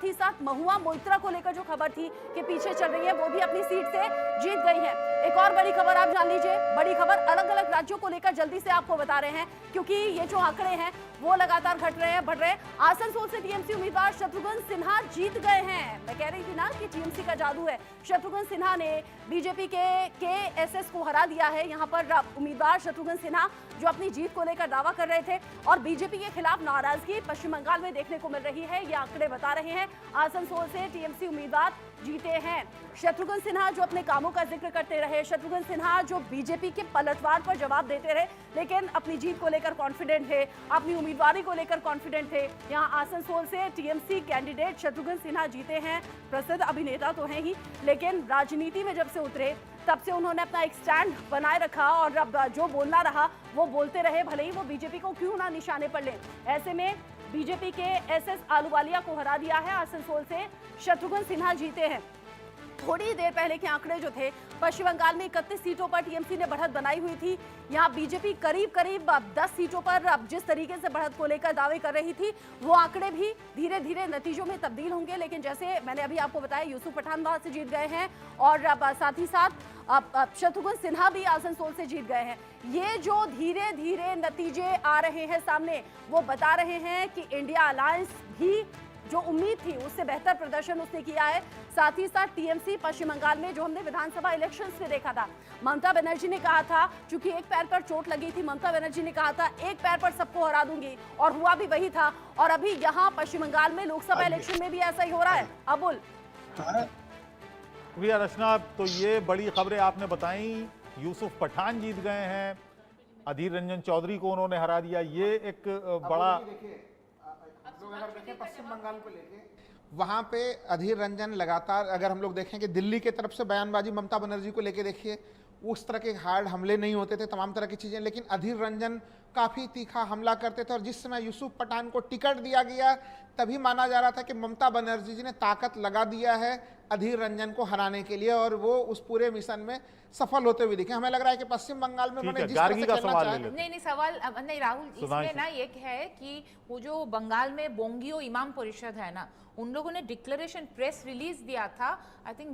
साथ ही साथ महुआ मोइत्रा को लेकर जो खबर थी कि पीछे चल रही है, वो भी अपनी सीट से जीत गई है। एक और बड़ी खबर आप जान लीजिए, बड़ी खबर अलग अलग राज्यों को लेकर जल्दी से आपको बता रहे हैं, क्योंकि ये जो आंकड़े हैं वो लगातार घट रहे हैं, बढ़ रहे हैं। आसनसोल से टीएमसी उम्मीदवार शत्रुघ्न सिन्हा जीत गए हैं। मैं कह रही थी ना कि टीएमसी का जादू है। शत्रुघ्न सिन्हा ने बीजेपी के एसएस को हरा दिया है। यहाँ पर उम्मीदवार शत्रुघ्न सिन्हा जो अपनी जीत को लेकर दावा कर रहे थे और बीजेपी के खिलाफ नाराजगी पश्चिम बंगाल में देखने को मिल रही है, ये आंकड़े बता रहे हैं। आसनसोल से टीएमसी उम्मीदवार जीते हैं। शत्रुघ्न सिन्हा जो अपने कामों का जिक्र करते रहे, शत्रुघ्न सिन्हा जो बीजेपी के पलटवार पर जवाब देते रहे, लेकिन अपनी जीत को लेकर कॉन्फिडेंट थे, अपनी उम्मीदवारी को लेकर कॉन्फिडेंट थे। यहाँ आसनसोल से टीएमसी कैंडिडेट शत्रुघ्न सिन्हा जीते हैं। प्रसिद्ध अभिनेता तो हैं ही, लेकिन राजनीति में जब से उतरे तब से उन्होंने अपना एक स्टैंड बनाए रखा और अब जो बोलना रहा वो बोलते रहे, भले ही वो बीजेपी को क्यों ना निशाने पर लें। ऐसे में बीजेपी के एसएस आलूवालिया को हरा दिया है। आसनसोल से शत्रुघ्न सिन्हा जीते हैं। थोड़ी देर पहले के आंकड़े जो थे, पश्चिम बंगाल में 31 सीटों पर टीएमसी ने बढ़त बनाई हुई थी। यहाँ बीजेपी करीब 10 सीटों पर अब जिस तरीके से बढ़त को लेकर दावे कर रही थी, वो आंकड़े भी धीरे धीरे नतीजों में तब्दील होंगे। लेकिन जैसे मैंने अभी आपको बताया, यूसुफ पठान वहां से जीत गए हैं और अब साथ ही साथ शत्रुघ्न सिन्हा भी आसनसोल से जीत गए हैं। ये जो धीरे धीरे नतीजे आ रहे हैं सामने, वो बता रहे हैं कि इंडिया अलायंस भी जो उम्मीद थी उससे बेहतर प्रदर्शन उसने किया है। साथ ही साथ टीएमसी पश्चिम बंगाल में जो हमने विधानसभा इलेक्शंस में देखा था, ममता बनर्जी ने कहा था, चूंकि एक पैर पर चोट लगी थी, ममता बनर्जी ने कहा था एक पैर पर सबको हरा दूंगी, और हुआ भी वही था। और अभी यहाँ पश्चिम बंगाल में लोकसभा इलेक्शन में भी ऐसा ही हो रहा है। अबुल प्रिया रचना, तो ये बड़ी खबरें आपने बताई। यूसुफ पठान जीत गए हैं, अधीर रंजन चौधरी को उन्होंने हरा दिया। ये एक बड़ा पश्चिम बंगाल को लेके वहां पे अधीर रंजन लगातार, अगर हम लोग देखें कि दिल्ली की तरफ से बयानबाजी ममता बनर्जी को लेके देखिए, उस तरह के हार्ड हमले नहीं होते थे, तमाम तरह की चीजें, लेकिन अधीर रंजन काफी तीखा हमला करते थे। और जिस समय यूसुफ पठान को टिकट दिया गया, तभी माना जा रहा था कि ममता बनर्जी जी ने ताकत लगा दिया है अधीर रंजन को हराने के लिए, और वो उस पूरे मिशन में सफल होते हुए दिखे। हमें लग रहा है कि पश्चिम बंगाल में उन्होंने जिस तरह से खेलना चाहा, नहीं सवाल नहीं राहुल, इसमें ना एक है कि वो जो बंगाल में बोंगियो इमाम परिषद है ना, उन लोगों ने डिक्लेरेशन प्रेस रिलीज दिया था आई थिंक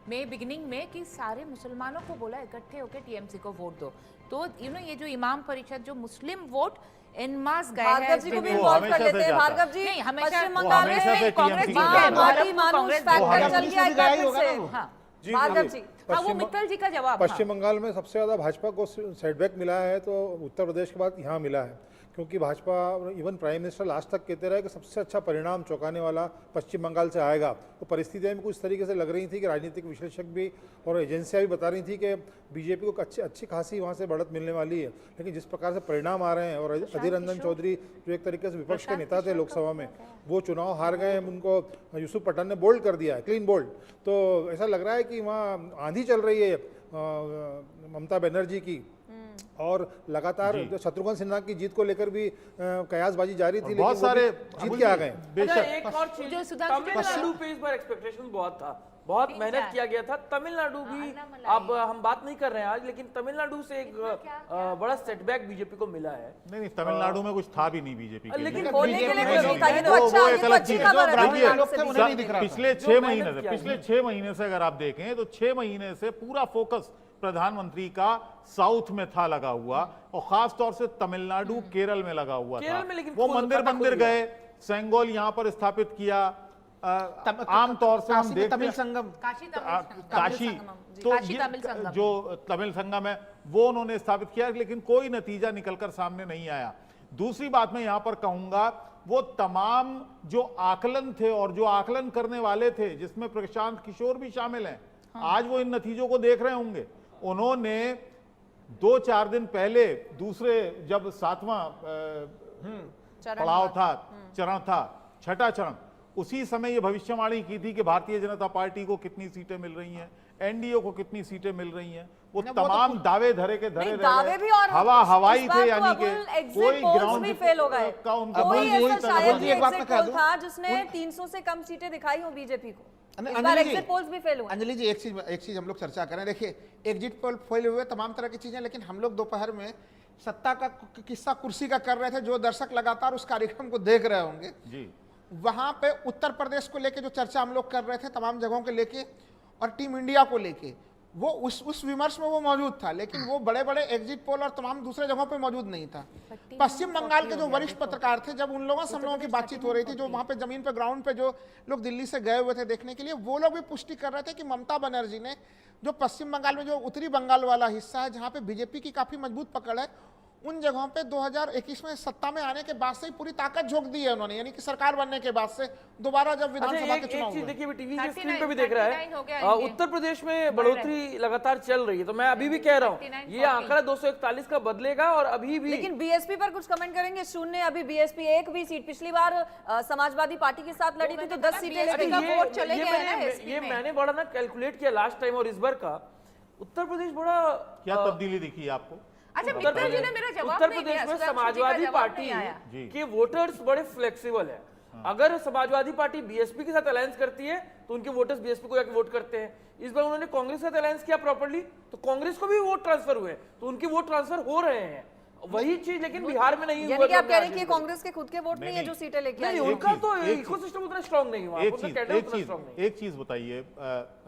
मई बिगिनिंग में, कि सारे मुसलमानों को बोला इकट्ठे होकर टीएमसी को वोट दो। तो ये जो इमाम परिषद जो मुस्लिम वोट इन मास गए हैं, भार्गव जी को भी इन्वॉल्व कर लेते हैं। भार्गव जी नहीं, हमेशा पश्चिम बंगाल में कांग्रेस जीत गए, माली मानुष फैक्टर चल गया एक बार फिर से। हाँ भार्गव जी, हाँ वो मित्तल जी का जवाब। पश्चिम बंगाल में सबसे ज्यादा भाजपा को सेटबैक मिला है तो उत्तर प्रदेश के बाद यहाँ मिला है, क्योंकि Bhajpa, even prime minister last तक कहते रहे कि सबसे अच्छा परिणाम चौंकाने वाला पश्चिम बंगाल से आएगा। तो परिस्थितियां भी कुछ तरीके से लग रही थी कि राजनीतिक विश्लेषक भी और एजेंसियां भी बता रही थी कि बीजेपी को अच्छी खासी वहां से बढ़त मिलने वाली है। लेकिन जिस प्रकार से परिणाम आ रहे हैं, और अधीर रंजन चौधरी जो एक तरीके से विपक्ष के नेता थे लोकसभा में, वो चुनाव हार गए, उनको यूसुफ पठान ने बोल्ड कर दिया है, क्लीन बोल्ड। तो ऐसा लग रहा है कि वहाँ आंधी चल रही है ममता बनर्जी की, और लगातार शत्रुघ्न सिन्हा की जीत को लेकर भी कयासबाजी जारी थी, बहुत सारे जीत के आ गए। एक और चीज, तमिलनाडु पे इस बार एक्सपेक्टेशन बहुत था, बहुत मेहनत किया गया था। तमिलनाडु भी, अब हम बात नहीं कर रहे हैं आज, लेकिन तमिलनाडु से एक बड़ा सेटबैक बीजेपी को मिला है। नहीं, तमिलनाडु में कुछ था भी नहीं बीजेपी के, लेकिन बोलने के लिए कुछ नहीं था। ये तो अच्छा, ये तो अच्छी खबर है। पिछले 6 महीने से अगर आप देखें तो 6 महीने से पूरा फोकस प्रधानमंत्री का साउथ में था लगा हुआ, और खास तौर से तमिलनाडु केरल में लगा हुआ था। वो मंदिर गए, सेंगोल यहाँ पर स्थापित किया। आमतौर से हम देखते तमिल संगम, काशी, तो जो तमिल संगम है वो उन्होंने स्थापित किया, लेकिन कोई नतीजा निकलकर सामने नहीं आया। दूसरी बात मैं यहां पर कहूंगा, वो तमाम जो आकलन थे और जो आकलन करने वाले थे, जिसमें प्रशांत किशोर भी शामिल हैं, आज वो इन नतीजों को देख रहे होंगे। उन्होंने 2-4 दिन पहले दूसरे, जब 7वां पड़ाव था, चरण था, छठा चरण, उसी समय ये भविष्यवाणी की थी कि भारतीय जनता पार्टी को कितनी सीटें मिल रही हैं, एनडीए को कितनी सीटें मिल रही हैं। वो तमाम दावे धरे के धरे दावे भी, और हवाई थे, यानी कि कोई ग्राउंड भी फेल हो गए। कोई ऐसा शायद एग्जिट पोल था जिसने 300 से कम सीटें दिखाई हो बीजेपी को। एग्जिट पोल्स भी फेल हुए। अंजलि जी, एक चीज हम लोग चर्चा करें। देखिए, एग्जिट पोल फेल हुए, तमाम तरह की चीजें, लेकिन हम लोग दोपहर में सत्ता का किस्सा कुर्सी का कर रहे थे। जो दर्शक लगातार उस कार्यक्रम को देख रहे होंगे जी, वहां पे उत्तर प्रदेश को लेके जो चर्चा हम लोग कर रहे थे तमाम जगहों के लेके और टीम इंडिया को लेके, वो उस विमर्श में वो मौजूद था, लेकिन वो बड़े बड़े एग्जिट पोल और तमाम दूसरे जगहों पे मौजूद नहीं था। पश्चिम बंगाल के जो वरिष्ठ पत्रकार थे, जब उन लोगों से हम लोगों की बातचीत हो रही थी, जो वहां पे जमीन पे ग्राउंड पे जो लोग दिल्ली से गए हुए थे देखने के लिए, वो लोग भी पुष्टि कर रहे थे कि ममता बनर्जी ने जो पश्चिम बंगाल में जो उत्तरी बंगाल वाला हिस्सा है जहां पे बीजेपी की काफी मजबूत पकड़ है, उन जगहों पे 2021 में सत्ता में आने के बाद से ही पूरी ताकत झोंक दी है उन्होंने, यानी कि सरकार बनने के बाद से दोबारा जब विधानसभा के चुनाव चीज हुए। देखिए टीवी के स्क्रीन पे भी देख रहा 39 हो गया है, इनके। उत्तर प्रदेश में बढ़ोतरी लगातार चल रही है, तो मैं अभी भी कह रहा हूँ 39, ये आंकड़ा 241 का बदलेगा और अभी भी। लेकिन बीएसपी पर कुछ कमेंट करेंगे? शून्य, अभी बीएसपी एक भी सीट, पिछली बार समाजवादी पार्टी के साथ लड़ी थी तो 10 सीटें BSP लेके का गई। वोट चले गए हैं ना एसपी ये में। मैंने बड़ा ना कैलकुलेट किया लास्ट टाइम और इस बार का उत्तर प्रदेश बड़ा क्या तब्दीली दिखी है आपको? अच्छा उत्तर मित्तल जी ने प्रदेश मेरा जवाब उत्तर नहीं प्रदेश दिया, में सुधांशु जी का समाजवादी जवाब पार्टी नहीं आया। जी। के वोटर्स बड़े फ्लेक्सिबल है। अगर समाजवादी पार्टी बीएसपी के साथ अलायंस करती है तो उनके वोटर्स बीएसपी को जाके वोट करते हैं। इस बार उन्होंने कांग्रेस के साथ अलायंस किया प्रॉपर्ली, तो कांग्रेस को भी वोट ट्रांसफर हुए, तो उनके वोट ट्रांसफर हो रहे हैं। वही चीज लेकिन बिहार में नहीं हुआ। यानी कि आप जो कह रहे हमने हैं कि आज कांग्रेस के खुद के वोट नहीं है जो सीटें लेके नहीं, आई हैं। उनका तो एक चीज- इकोसिस्टम उतना स्ट्रांग नहीं हुआ, उनका कैडर उतना स्ट्रांग नहीं। एक चीज बताइए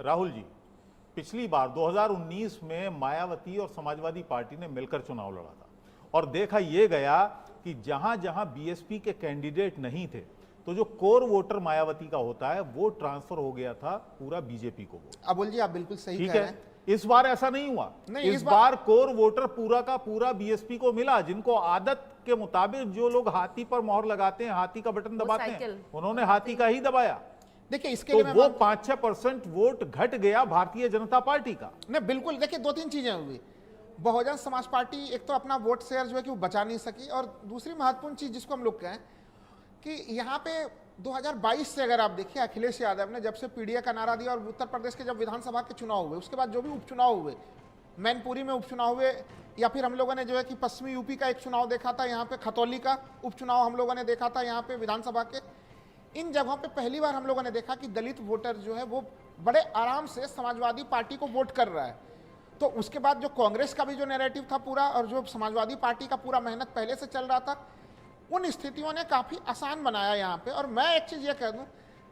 राहुल जी, पिछली बार 2019 में मायावती और समाजवादी पार्टी ने मिलकर चुनाव लड़ा था और देखा ये गया कि जहां जहां बीएसपी के कैंडिडेट नहीं थे तो जो कोर वोटर मायावती का होता है वो ट्रांसफर हो गया था पूरा बीजेपी को वोट। अबुल जी आप बिल्कुल सही ठीक कह रहे है, हैं। इस बार ऐसा नहीं हुआ। नहीं, इस बार कोर वोटर पूरा का पूरा बीएसपी को मिला, जिनको आदत के मुताबिक जो लोग हाथी पर मोहर लगाते हैं, हाथी का बटन दबाते हैं, साइकिल। उन्होंने हाथी का ही दबाया। देखिए इसके तो लिए मैं वो 5-6% वोट घट गया भारतीय जनता पार्टी का। नहीं बिल्कुल, देखिए दो तीन चीजें हुई। बहुजन समाज पार्टी एक तो अपना वोट शेयर जो है कि वो बचा नहीं सकी, और दूसरी महत्वपूर्ण चीज जिसको हम लोग कहें कि यहाँ पे 2022 से अगर आप देखिए अखिलेश यादव ने जब से पीडीए का नारा दिया और उत्तर प्रदेश के जब विधानसभा के चुनाव हुए उसके बाद जो भी उपचुनाव हुए, मैनपुरी में उपचुनाव हुए, या फिर हम लोगों ने जो है कि पश्चिमी यूपी का एक चुनाव देखा था, यहाँ पे खतौली का उपचुनाव हम लोगों ने देखा था, यहाँ पे विधानसभा के इन जगहों पे पहली बार हम लोगों ने देखा कि दलित वोटर जो है वो बड़े आराम से समाजवादी पार्टी को वोट कर रहा है। तो उसके बाद जो कांग्रेस का भी जो नैरेटिव था पूरा और जो समाजवादी पार्टी का पूरा मेहनत पहले से चल रहा था, उन स्थितियों ने काफी आसान बनाया यहाँ पे। और मैं एक चीज ये कह दूं,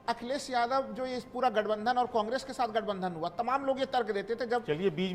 अखिलेश यादव जो ये पूरा गठबंधन और कांग्रेस के साथ गठबंधन हुआ, तमाम लोग ये तर्क देते थे जब चलिए बीच